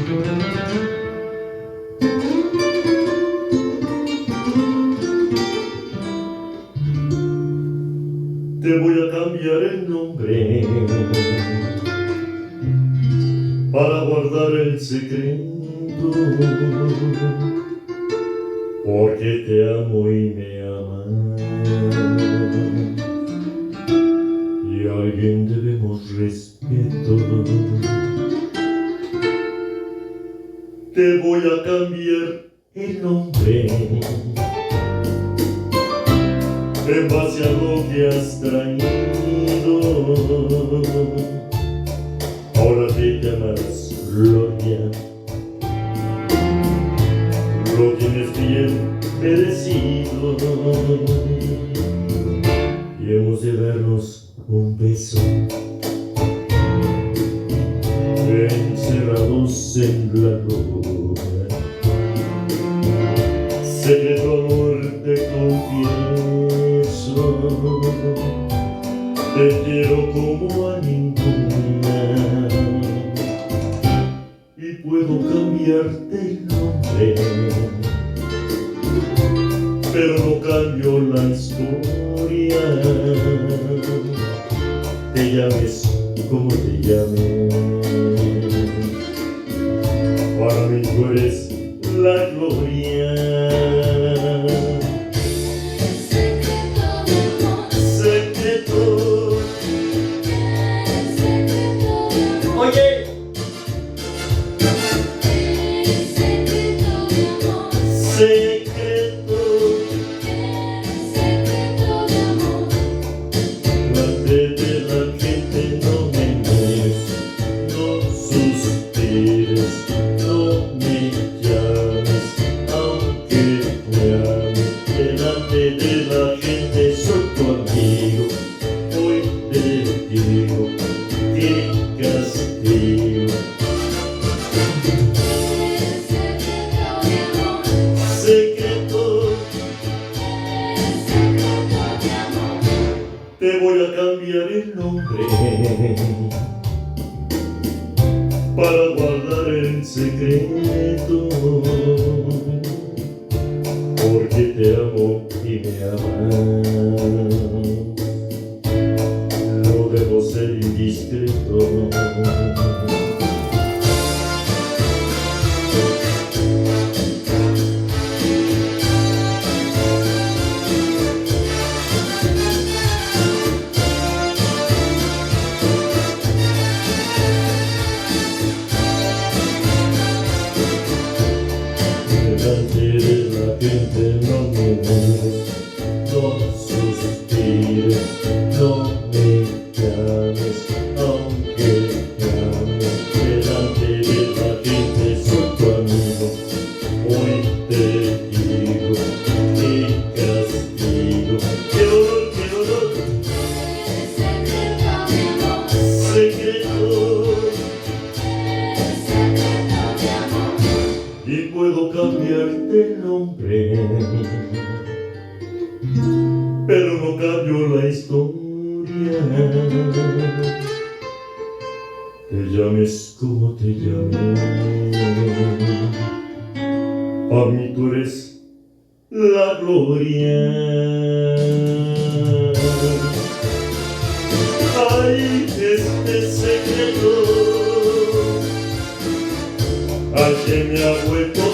Te voy a cambiar el nombre para guardar el secreto, porque te amo y me amas, y a alguien debemos respeto. Te voy a cambiar el nombre en base a lo que has traído. Ahora te llamarás Gloria, lo tienes bien merecido, y hemos de darnos un beso, encerrados en la luna. Secreto amor te confieso, te quiero como a ninguna, y puedo cambiarte el nombre, pero no cambio la historia. Te llames como te llames, para mí tú eres la gloria. Oye, secreto, secreto de amor. delante de la gente no me mires, no suspires, no me llames, aunque me ames. Delante de la gente soy tu amigo, hoy te digo que castigo. Secreto, te voy a cambiar el nombre para guardar el secreto, porque te amo y me amas. No debo ser indiscreto. Delante de la gente no me mires, no suspires, no me llames, aunque me ames. Delante de la gente soy tu amigo, hoy te digo que castigo. ¡Qué dolor, qué dolor! Secreto, y puedo cambiarte el nombre, pero no cambio la historia. Te llames como te llames, a mí tú eres la gloria. Ay, este secreto al que me ha vuelto